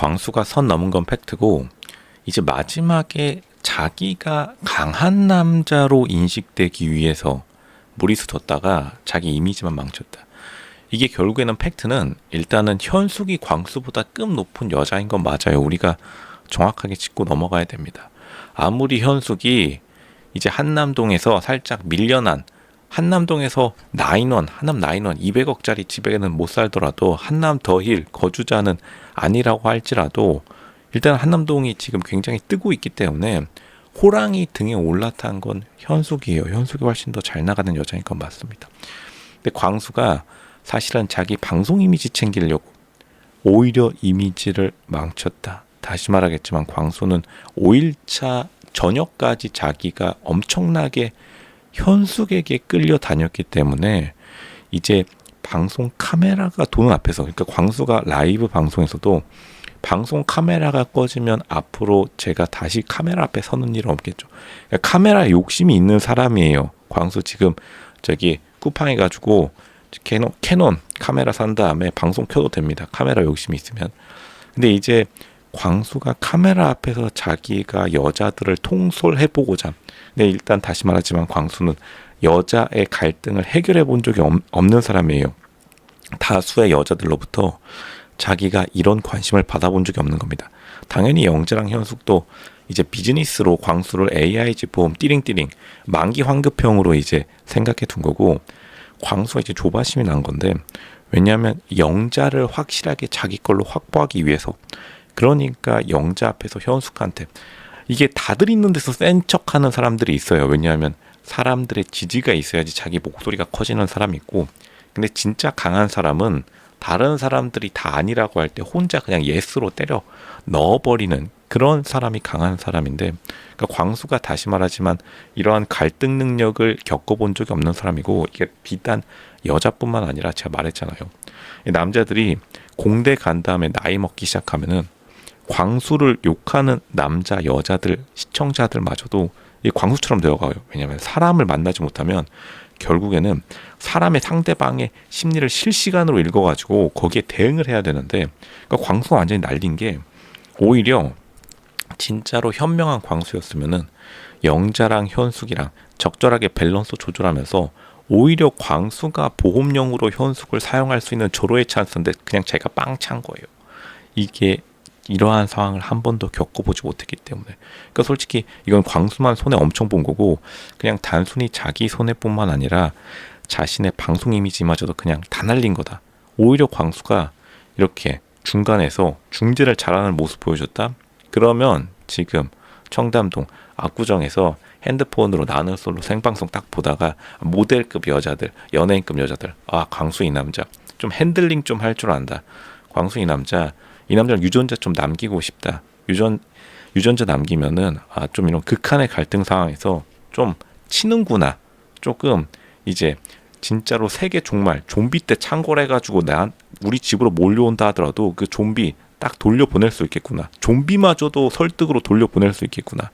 광수가 선 넘은 건 팩트고 이제 마지막에 자기가 강한 남자로 인식되기 위해서 무리수 뒀다가 자기 이미지만 망쳤다. 이게 결국에는 팩트는 일단은 현숙이 광수보다 급 높은 여자인 건 맞아요. 우리가 정확하게 짚고 넘어가야 됩니다. 아무리 현숙이 이제 한남동에서 살짝 밀려난 한남동에서 한남 나인원 200억짜리 집에는 못 살더라도 한남 더힐 거주자는 아니라고 할지라도 일단 한남동이 지금 굉장히 뜨고 있기 때문에 호랑이 등에 올라탄 건 현숙이에요. 현숙이 훨씬 더 잘 나가는 여자인 건 맞습니다. 근데 광수가 사실은 자기 방송 이미지 챙기려고 오히려 이미지를 망쳤다. 다시 말하겠지만 광수는 5일차 저녁까지 자기가 엄청나게 현숙에게 끌려다녔기 때문에 이제 방송 카메라가 도는 앞에서, 그러니까 광수가 라이브 방송에서도 방송 카메라가 꺼지면 앞으로 제가 다시 카메라 앞에 서는 일은 없겠죠. 그러니까 카메라 욕심이 있는 사람이에요. 광수 지금 저기 쿠팡 해가지고 캐논 카메라 산 다음에 방송 켜도 됩니다. 카메라 욕심이 있으면. 근데 이제 광수가 카메라 앞에서 자기가 여자들을 통솔해보고자, 근데 일단 다시 말하지만 광수는 여자의 갈등을 해결해 본 적이 없는 사람이에요. 다수의 여자들로부터 자기가 이런 관심을 받아본 적이 없는 겁니다. 당연히 영재랑 현숙도 이제 비즈니스로 광수를 AIG 보험 띠링띠링 만기 환급형으로 이제 생각해 둔 거고, 광수가 이제 조바심이 난 건데, 왜냐하면 영자를 확실하게 자기 걸로 확보하기 위해서. 그러니까 영자 앞에서 현숙한테, 이게 다들 있는 데서 센 척하는 사람들이 있어요. 왜냐하면 사람들의 지지가 있어야지 자기 목소리가 커지는 사람이 있고, 근데 진짜 강한 사람은 다른 사람들이 다 아니라고 할 때 혼자 그냥 예스로 때려 넣어버리는 그런 사람이 강한 사람인데, 그러니까 광수가 다시 말하지만 이러한 갈등 능력을 겪어본 적이 없는 사람이고, 이게 비단 여자뿐만 아니라 제가 말했잖아요. 남자들이 공대 간 다음에 나이 먹기 시작하면은 광수를 욕하는 남자, 여자들, 시청자들마저도 이 광수처럼 되어가요. 왜냐하면 사람을 만나지 못하면 결국에는 사람의 상대방의 심리를 실시간으로 읽어가지고 거기에 대응을 해야 되는데, 그러니까 광수가 완전히 날린 게, 오히려 진짜로 현명한 광수였으면은 영자랑 현숙이랑 적절하게 밸런스 조절하면서 오히려 광수가 보험용으로 현숙을 사용할 수 있는 절호의 찬스인데 그냥 제가 빵 찬 거예요. 이게 이러한 상황을 한 번도 겪어보지 못했기 때문에. 그러니까 솔직히 이건 광수만 손해 엄청 본 거고, 그냥 단순히 자기 손해뿐만 아니라 자신의 방송 이미지마저도 그냥 다 날린 거다. 오히려 광수가 이렇게 중간에서 중재를 잘하는 모습 보여줬다? 그러면 지금 청담동 압구정에서 핸드폰으로 나는 솔로 생방송 딱 보다가 모델급 여자들, 연예인급 여자들, 아 광수 이 남자 좀 핸들링 좀 할 줄 안다. 광수 이 남자는 유전자 좀 남기고 싶다. 유전자 남기면은 좀 이런 극한의 갈등 상황에서 좀 치는구나. 조금 이제 진짜로 세계 종말 좀비 때 창궐해가지고 우리 집으로 몰려온다 하더라도 그 좀비 딱 돌려보낼 수 있겠구나. 좀비마저도 설득으로 돌려보낼 수 있겠구나.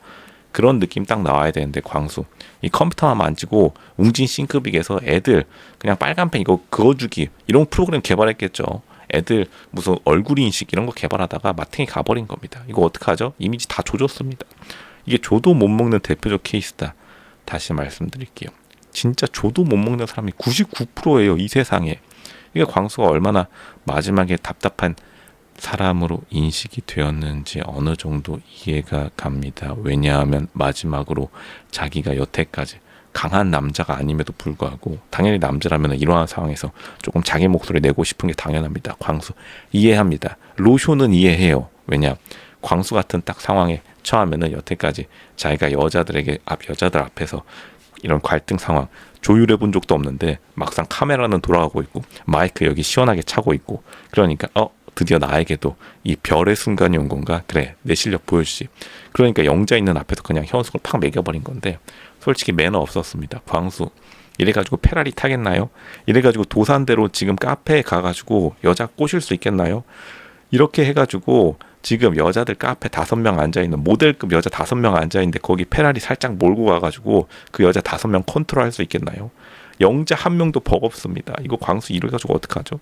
그런 느낌 딱 나와야 되는데, 광수 이 컴퓨터만 만지고 웅진 싱크빅에서 애들 그냥 빨간펜 이거 그어주기 이런 프로그램 개발했겠죠. 애들 무슨 얼굴 인식 이런 거 개발하다가 마탱이 가버린 겁니다. 이거 어떡하죠? 이미지 다 조졌습니다. 이게 조도 못 먹는 대표적 케이스다. 다시 말씀드릴게요. 진짜 조도 못 먹는 사람이 99%예요. 이 세상에. 이게 광수가 얼마나 마지막에 답답한 사람으로 인식이 되었는지 어느 정도 이해가 갑니다. 왜냐하면 마지막으로 자기가 여태까지 강한 남자가 아님에도 불구하고, 당연히 남자라면 이러한 상황에서 조금 자기 목소리 내고 싶은 게 당연합니다. 광수 이해합니다. 로쇼는 이해해요. 왜냐, 광수 같은 딱 상황에 처하면은 여태까지 자기가 여자들 앞에서 이런 갈등 상황 조율해 본 적도 없는데, 막상 카메라는 돌아가고 있고 마이크 여기 시원하게 차고 있고, 그러니까 드디어 나에게도 이 별의 순간이 온 건가? 그래, 내 실력 보여주지. 그러니까 영자 있는 앞에서 그냥 현숙을 팍 매겨버린 건데, 솔직히 매너 없었습니다. 광수 이래가지고 페라리 타겠나요? 이래가지고 도산대로 지금 카페에 가가지고 여자 꼬실 수 있겠나요? 이렇게 해가지고 지금 여자들 카페 5명 앉아있는 모델급 여자 5명 앉아있는데 거기 페라리 살짝 몰고 가가지고 그 여자 5명 컨트롤할 수 있겠나요? 영자 한 명도 버겁습니다. 이거 광수 이래가지고 어떡하죠?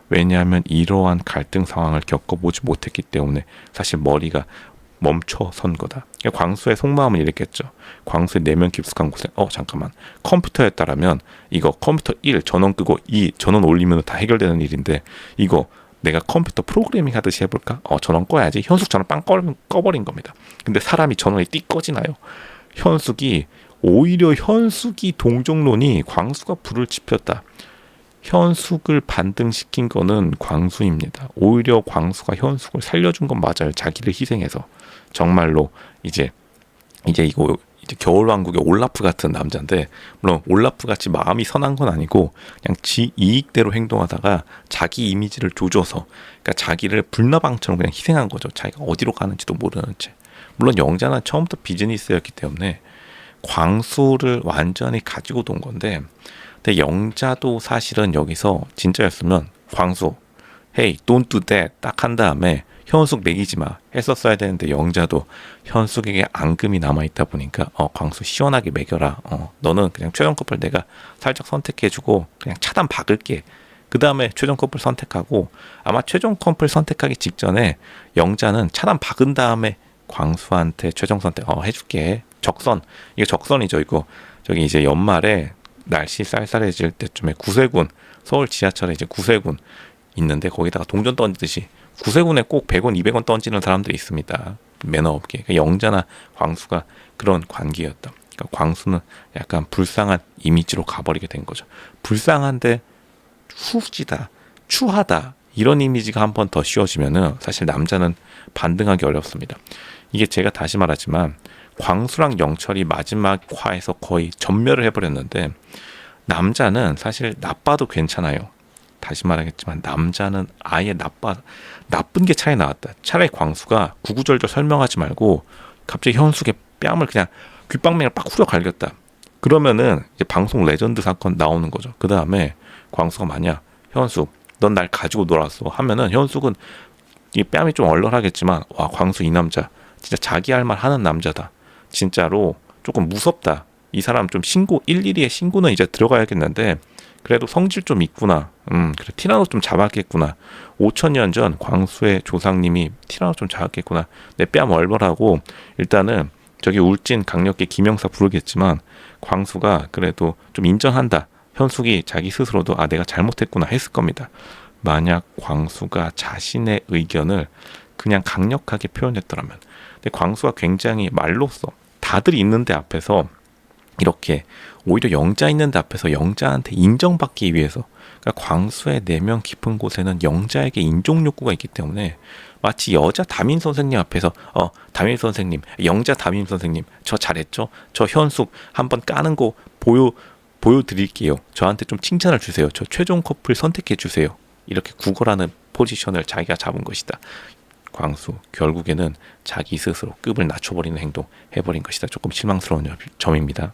왜냐하면 이러한 갈등 상황을 겪어보지 못했기 때문에 사실 머리가 멈춰선 거다. 그러니까 광수의 속마음은 이랬겠죠. 광수의 내면 깊숙한 곳에 잠깐만, 컴퓨터였다라면 이거 컴퓨터 1 전원 끄고 2 전원 올리면 다 해결되는 일인데 이거 내가 컴퓨터 프로그래밍 하듯이 해볼까? 전원 꺼야지. 현숙 전원 빵 꺼버린 겁니다. 근데 사람이 전원이 띠 꺼지나요? 오히려 현숙이 동정론이 광수가 불을 지폈다. 현숙을 반등시킨 거는 광수입니다. 오히려 광수가 현숙을 살려준 건 맞아요. 자기를 희생해서. 정말로 이제 이거 이제 겨울왕국의 올라프 같은 남자인데, 물론 올라프 같이 마음이 선한 건 아니고 그냥 지 이익대로 행동하다가 자기 이미지를 조져서, 그러니까 자기를 불나방처럼 그냥 희생한 거죠. 자기가 어디로 가는지도 모르는 채. 물론 영자는 처음부터 비즈니스였기 때문에 광수를 완전히 가지고 돈 건데, 근데 영자도 사실은 여기서 진짜였으면 광수, hey, don't do that 딱 한 다음에 현숙 매기지 마 했었어야 되는데, 영자도 현숙에게 앙금이 남아있다 보니까 광수 시원하게 매겨라. 너는 그냥 최종 커플 내가 살짝 선택해주고 그냥 차단 박을게. 그 다음에 최종 커플 선택하고, 아마 최종 커플 선택하기 직전에 영자는 차단 박은 다음에 광수한테 최종 선택 해줄게. 적선, 이게 적선이죠. 이거 저기 이제 연말에 날씨 쌀쌀해질 때쯤에 구세군, 서울 지하철에 이제 구세군 있는데 거기다가 동전 던지듯이 구세군에 꼭 100원, 200원 던지는 사람들이 있습니다. 매너업계. 그러니까 영자나 광수가 그런 관계였다. 그러니까 광수는 약간 불쌍한 이미지로 가버리게 된 거죠. 불쌍한데 후지다, 추하다, 이런 이미지가 한 번 더 씌워지면은 사실 남자는 반등하기 어렵습니다. 이게 제가 다시 말하지만 광수랑 영철이 마지막 화에서 거의 전멸을 해버렸는데, 남자는 사실 나빠도 괜찮아요. 다시 말하겠지만 남자는 아예 나쁜 게 차라리 나왔다. 차라리 광수가 구구절절 설명하지 말고 갑자기 현숙의 뺨을 그냥 귓방맹을 빡 후려 갈겼다. 그러면은 이제 방송 레전드 사건 나오는 거죠. 그 다음에 광수가 만약 현숙 넌 날 가지고 놀았어 하면은, 현숙은 이 뺨이 좀 얼얼하겠지만 와, 광수 이 남자 진짜 자기 할 말 하는 남자다. 진짜로 조금 무섭다. 이 사람 좀 신고 112에 신고는 이제 들어가야겠는데 그래도 성질 좀 있구나. 그래 티라노 좀 잡았겠구나. 5,000년 전 광수의 조상님이 티라노 좀 잡았겠구나. 내 뺨 얼벌하고 일단은 저기 울진 강력계 김영사 부르겠지만 광수가 그래도 좀 인정한다. 현숙이 자기 스스로도 내가 잘못했구나 했을 겁니다. 만약 광수가 자신의 의견을 그냥 강력하게 표현했더라면. 근데 광수가 굉장히 말로써 다들 있는데 앞에서 이렇게 오히려 영자 있는데 앞에서 영자한테 인정받기 위해서, 그러니까 광수의 내면 깊은 곳에는 영자에게 인종 욕구가 있기 때문에 마치 여자 담임 선생님 앞에서 담임 선생님, 영자 담임 선생님 저 잘했죠? 저 현숙 한번 까는 거 보여드릴게요. 저한테 좀 칭찬을 주세요. 저 최종 커플 선택해 주세요. 이렇게 구걸하는 포지션을 자기가 잡은 것이다. 광수 결국에는 자기 스스로 급을 낮춰버리는 행동 해버린 것이다. 조금 실망스러운 점입니다.